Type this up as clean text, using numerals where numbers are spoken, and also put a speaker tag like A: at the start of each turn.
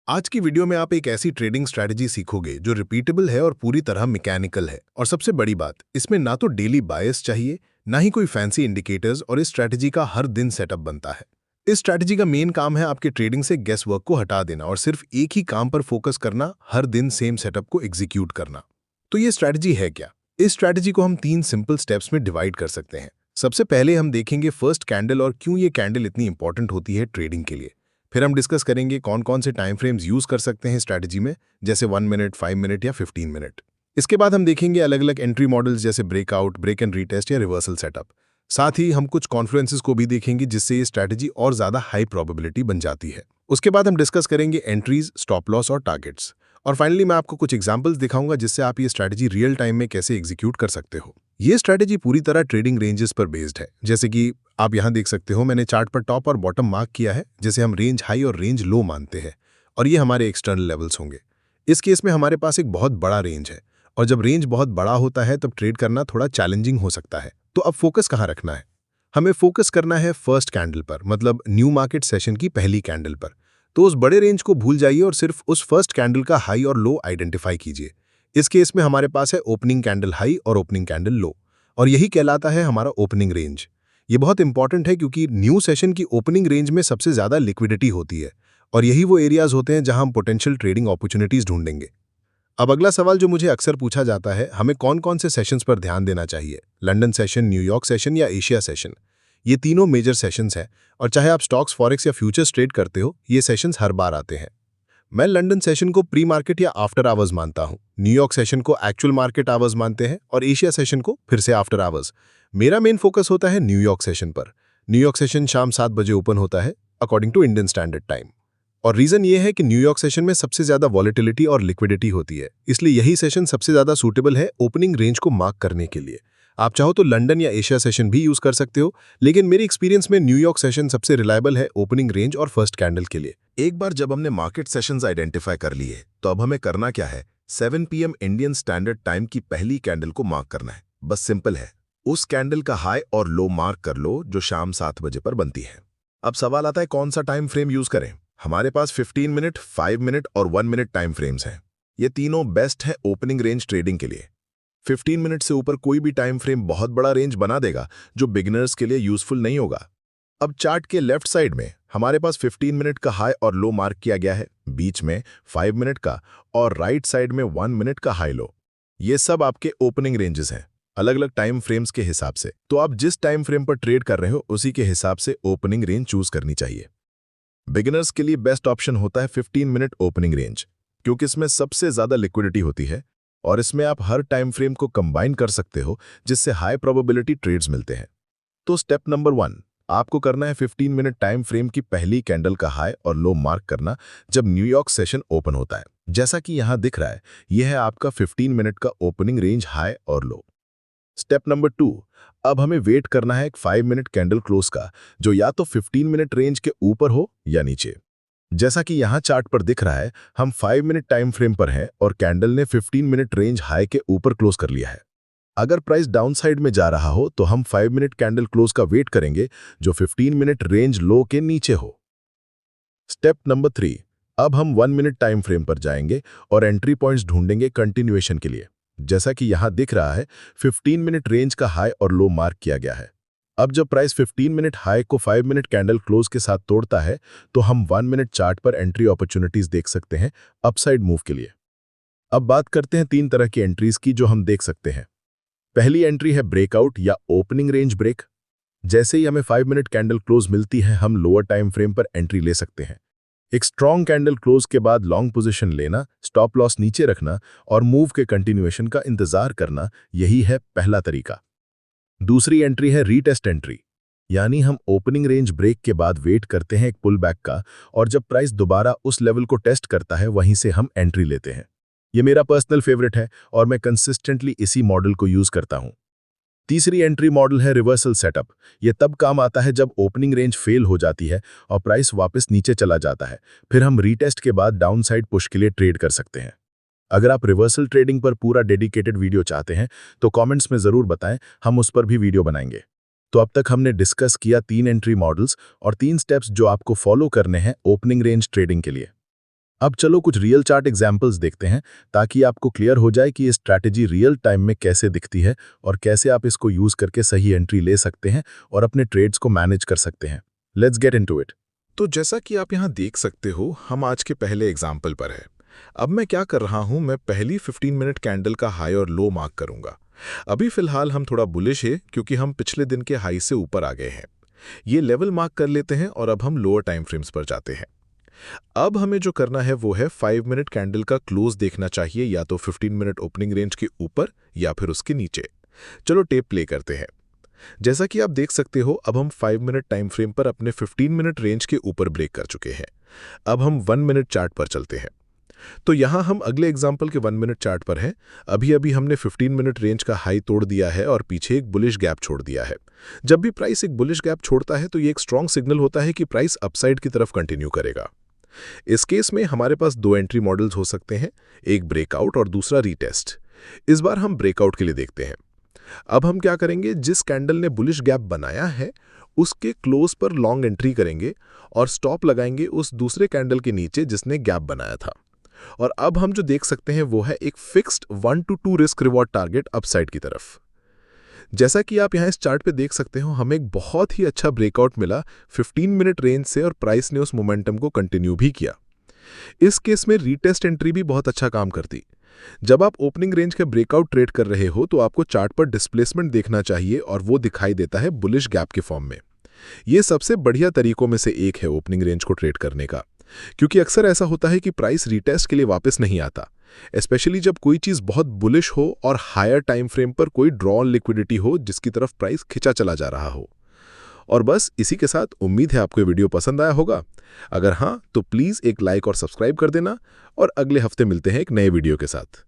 A: आज की वीडियो में आप एक ऐसी ट्रेडिंग स्ट्रैटेजी सीखोगे जो रिपीटेबल है और पूरी तरह मैकेनिकल है। और सबसे बड़ी बात, इसमें ना तो डेली बायस चाहिए, ना ही कोई फैंसी इंडिकेटर्स, और इस स्ट्रैटेजी का हर दिन सेटअप बनता है। इस स्ट्रैटेजी का मेन काम है आपके ट्रेडिंग से गेस वर्क को हटा देना और सिर्फ एक ही काम पर फोकस करना, हर दिन सेम सेटअप को एग्जीक्यूट करना। तो ये स्ट्रैटेजी है क्या? इस स्ट्रैटेजी को हम 3 सिंपल स्टेप्स में डिवाइड कर सकते हैं। सबसे पहले हम देखेंगे फर्स्ट कैंडल और क्यों ये कैंडल इतनी इंपॉर्टेंट होती है ट्रेडिंग के लिए। फिर हम डिस्कस करेंगे कौन कौन से टाइम फ्रेम्स यूज कर सकते हैं स्ट्रैटेजी में, जैसे 1 मिनट, 5 मिनट या 15 मिनट। इसके बाद हम देखेंगे अलग अलग एंट्री मॉडल्स जैसे ब्रेकआउट, ब्रेक एंड रीटेस्ट या रिवर्सल सेटअप। साथ ही हम कुछ कॉन्फ्लुएंसेस को भी देखेंगे जिससे ये स्ट्रैटेजी और ज्यादा हाई प्रोबेबिलिटी बन जाती है। उसके बाद हम डिस्कस करेंगे एंट्रीज, स्टॉप लॉस और टारगेट्स। और फाइनली मैं आपको कुछ एग्जांपल्स दिखाऊंगा जिससे आप ये स्ट्रैटेजी रियल टाइम में कैसे एग्जीक्यूट कर सकते हो। ये स्ट्रैटेजी पूरी तरह ट्रेडिंग रेंजेस पर बेस्ड है। जैसे कि आप यहां देख सकते हो, मैंने चार्ट पर टॉप और बॉटम मार्क किया है, जिसे हम रेंज हाई और रेंज लो मानते हैं, और ये हमारे एक्सटर्नल लेवल्स होंगे। इस केस में हमारे पास एक बहुत बड़ा रेंज है, और जब रेंज बहुत बड़ा होता है तब ट्रेड करना थोड़ा चैलेंजिंग हो सकता है। तो अब फोकस कहाँ रखना है? हमें फोकस करना है फर्स्ट कैंडल पर, मतलब न्यू मार्केट सेशन की पहली कैंडल पर। तो उस बड़े रेंज को भूल जाइए और सिर्फ उस फर्स्ट कैंडल का हाई और लो आइडेंटिफाई कीजिए। इस केस में हमारे पास है ओपनिंग कैंडल हाई और ओपनिंग कैंडल लो, और यही कहलाता है हमारा ओपनिंग रेंज। ये बहुत इंपॉर्टेंट है क्योंकि न्यू सेशन की ओपनिंग रेंज में सबसे ज्यादा लिक्विडिटी होती है, और यही वो एरियाज होते हैं जहां हम पोटेंशियल ट्रेडिंग अपॉर्चुनिटीज ढूंढेंगे। अब अगला सवाल जो मुझे अक्सर पूछा जाता है, हमें कौन कौन से सेशंस पर ध्यान देना चाहिए? लंदन सेशन, न्यूयॉर्क सेशन या एशिया सेशन? ये तीनों मेजर सेशंस हैं, और चाहे आप स्टॉक्स, फॉरेक्स या फ्यूचर्स ट्रेड करते हो, ये सेशंस हर बार आते हैं। मैं लंदन सेशन को प्री मार्केट या आफ्टर आवर्स मानता हूं, न्यूयॉर्क सेशन को एक्चुअल मार्केट आवर्स मानते हैं, और एशिया सेशन को फिर से आफ्टर आवर्स। मेरा मेन फोकस होता है न्यूयॉर्क सेशन पर। न्यूयॉर्क सेशन शाम 7 बजे ओपन होता है according to Indian standard time, और रीजन ये है कि न्यूयॉर्क सेशन में सबसे ज्यादा वॉलेटिलिटी और लिक्विडिटी होती है, इसलिए यही सेशन सबसे ज्यादा सूटेबल है ओपनिंग रेंज को मार्क करने के लिए। आप चाहो तो लंदन या एशिया सेशन भी यूज कर सकते हो, लेकिन मेरे एक्सपीरियंस में न्यूयॉर्क सेशन सबसे रिलायबल है ओपनिंग रेंज और फर्स्ट कैंडल के लिए।
B: एक बार जब हमने मार्केट सेशंस आइडेंटिफाई कर लिए, तो अब हमें करना क्या है? 7 PM इंडियन स्टैंडर्ड टाइम की पहली कैंडल को मार्क करना है। बस सिंपल है, उस कैंडल का हाई और लो मार्क कर लो जो शाम 7 बजे पर बनती है। अब सवाल आता है कौन सा टाइम फ्रेम यूज करें? हमारे पास 15 मिनट, 5 मिनट और 1 मिनट टाइम फ्रेम्स हैं। ये तीनों बेस्ट है ओपनिंग रेंज ट्रेडिंग के लिए। 15 मिनट से ऊपर कोई भी टाइम फ्रेम बहुत बड़ा रेंज बना देगा जो बिगिनर्स के लिए यूजफुल नहीं होगा। अब चार्ट के लेफ्ट साइड में हमारे पास 15 मिनट का हाई और लो मार्क किया गया है, बीच में 5 मिनट का, और राइट साइड में 1 मिनट का हाई लो। ये सब आपके ओपनिंग रेंजेस हैं, अलग अलग टाइम फ्रेम्स के हिसाब से। तो आप जिस टाइम फ्रेम पर ट्रेड कर रहे हो उसी के हिसाब से ओपनिंग रेंज चूज करनी चाहिए। बिगिनर्स के लिए बेस्ट ऑप्शन होता है 15 मिनट ओपनिंग रेंज, क्योंकि इसमें सबसे ज्यादा लिक्विडिटी होती है, और इसमें आप हर टाइम फ्रेम को कंबाइन कर सकते हो, जिससे हाई प्रोबेबिलिटी ट्रेड्स मिलते हैं। तो स्टेप नंबर 1, आपको करना है 15 मिनट टाइम फ्रेम की पहली कैंडल का हाई और लो मार्क करना जब न्यूयॉर्क सेशन ओपन होता है। जैसा कि यहां दिख रहा है, यह है आपका 15 मिनट का ओपनिंग रेंज हाई और लो। स्टेप नंबर 2, अब हमें वेट करना है एक 5 मिनट कैंडल क्लोज का, जो या तो 15 मिनट रेंज के ऊपर हो या नीचे। जैसा कि यहां चार्ट पर दिख रहा है, हम 5 मिनट टाइम फ्रेम पर हैं और कैंडल ने 15 मिनट रेंज हाई के ऊपर क्लोज कर लिया है। अगर प्राइस डाउन साइड में जा रहा हो तो हम 5 मिनट कैंडल क्लोज का वेट करेंगे जो 15 मिनट रेंज लो के नीचे हो। स्टेप नंबर 3, अब हम 1 मिनट टाइम फ्रेम पर जाएंगे और एंट्री पॉइंट्स ढूंढेंगे कंटिन्यूएशन के लिए। जैसा कि यहां दिख रहा है, 15 मिनट रेंज का हाई और लो मार्क किया गया है। अब जब प्राइस 15 मिनट हाई को 5 मिनट कैंडल क्लोज के साथ तोड़ता है, तो हम 1 मिनट चार्ट पर एंट्री अपॉर्चुनिटीज देख सकते हैं अपसाइड मूव के लिए। अब बात करते हैं 3 तरह की एंट्रीज की जो हम देख सकते हैं। पहली एंट्री है ब्रेकआउट या ओपनिंग रेंज ब्रेक। जैसे ही हमें 5 मिनट कैंडल क्लोज मिलती है, हम लोअर टाइम फ्रेम पर एंट्री ले सकते हैं। एक स्ट्रॉन्ग कैंडल क्लोज के बाद लॉन्ग पोजीशन लेना, स्टॉप लॉस नीचे रखना और मूव के कंटिन्यूएशन का इंतजार करना, यही है पहला तरीका। दूसरी एंट्री है रीटेस्ट एंट्री, यानी हम ओपनिंग रेंज ब्रेक के बाद वेट करते हैं एक पुल बैक का, और जब प्राइस दोबारा उस लेवल को टेस्ट करता है वहीं से हम एंट्री लेते हैं। ये मेरा पर्सनल फेवरेट है और मैं कंसिस्टेंटली इसी मॉडल को यूज करता हूं। तीसरी एंट्री मॉडल है रिवर्सल सेटअप। यह तब काम आता है जब ओपनिंग रेंज फेल हो जाती है और प्राइस वापस नीचे चला जाता है, फिर हम रीटेस्ट के बाद डाउनसाइड पुश के लिए ट्रेड कर सकते हैं। अगर आप रिवर्सल ट्रेडिंग पर पूरा डेडिकेटेड वीडियो चाहते हैं तो कमेंट्स में जरूर बताएं, हम उस पर भी वीडियो बनाएंगे। तो अब तक हमने डिस्कस किया 3 एंट्री मॉडल्स और 3 स्टेप्स जो आपको फॉलो करने हैं ओपनिंग रेंज ट्रेडिंग के लिए।
C: अब चलो कुछ रियल चार्ट एग्जाम्पल्स देखते हैं ताकि आपको क्लियर हो जाए कि ये स्ट्रैटेजी रियल टाइम में कैसे दिखती है और कैसे आप इसको यूज करके सही एंट्री ले सकते हैं और अपने ट्रेड्स को मैनेज कर सकते हैं। Let's get into it.
B: तो जैसा कि आप यहाँ देख सकते हो, हम आज के पहले एग्जाम्पल पर है। अब मैं क्या कर रहा हूँ, मैं पहली 15 मिनट कैंडल का हाई और लो मार्क करूंगा। अभी फिलहाल हम थोड़ा बुलिश है क्योंकि हम पिछले दिन के हाई से ऊपर आ गए हैं। ये लेवल मार्क कर लेते हैं और अब हम लोअर टाइम फ्रेम्स पर जाते हैं। अब हमें जो करना है वो है 5 मिनट कैंडल का क्लोज देखना चाहिए, या तो 15 मिनट ओपनिंग रेंज के ऊपर या फिर उसके नीचे। चलो टेप प्ले करते हैं। जैसा कि आप देख सकते हो, अब हम 5 मिनट टाइम फ्रेम पर अपने 15 मिनट रेंज के ऊपर ब्रेक कर चुके हैं। अब हम 1 मिनट चार्ट पर चलते हैं। तो यहाँ हम अगले एग्जाम्पल के 1 मिनट चार्ट पर हैं। अभी अभी हमने 15 मिनट रेंज का हाई तोड़ दिया है और पीछे एक बुलिश गैप छोड़ दिया है। जब भी प्राइस एक बुलिश गैप छोड़ता है तो ये एक स्ट्रॉन्ग सिग्नल होता है कि प्राइस अपसाइड की तरफ कंटिन्यू करेगा। इस केस में हमारे पास दो एंट्री मॉडल्स हो सकते हैं, एक ब्रेकआउट और दूसरा रीटेस्ट। इस बार हम ब्रेकआउट के लिए देखते हैं। अब हम क्या करेंगे, जिस कैंडल ने बुलिश गैप बनाया है उसके क्लोज पर लॉन्ग एंट्री करेंगे और स्टॉप लगाएंगे उस दूसरे कैंडल के नीचे जिसने गैप बनाया था। और अब हम जो देख सकते हैं वो है एक fixed 1 to 2 risk reward target upside की तरफ। जैसा कि आप यहाँ इस चार्ट पे देख सकते हो, हमें एक बहुत ही अच्छा ब्रेकआउट मिला 15 मिनट रेंज से और प्राइस ने उस मोमेंटम को कंटिन्यू भी किया। इस केस में रीटेस्ट एंट्री भी बहुत अच्छा काम करती। जब आप ओपनिंग रेंज के ब्रेकआउट ट्रेड कर रहे हो तो आपको चार्ट पर डिस्प्लेसमेंट देखना चाहिए और वो दिखाई देता है बुलिश गैप के फॉर्म में। ये सबसे बढ़िया तरीकों में से एक है ओपनिंग रेंज को ट्रेड करने का, क्योंकि अक्सर ऐसा होता है कि प्राइस रीटेस्ट के लिए वापस नहीं आता, स्पेशली जब कोई चीज़ बहुत बुलिश हो और हायर टाइम फ्रेम पर कोई ड्रॉ लिक्विडिटी हो जिसकी तरफ प्राइस खिंचा चला जा रहा हो। और बस इसी के साथ उम्मीद है आपको ये वीडियो पसंद आया होगा। अगर हाँ तो प्लीज़ एक लाइक और सब्सक्राइब कर देना और अगले हफ्ते मिलते हैं एक नए वीडियो के साथ।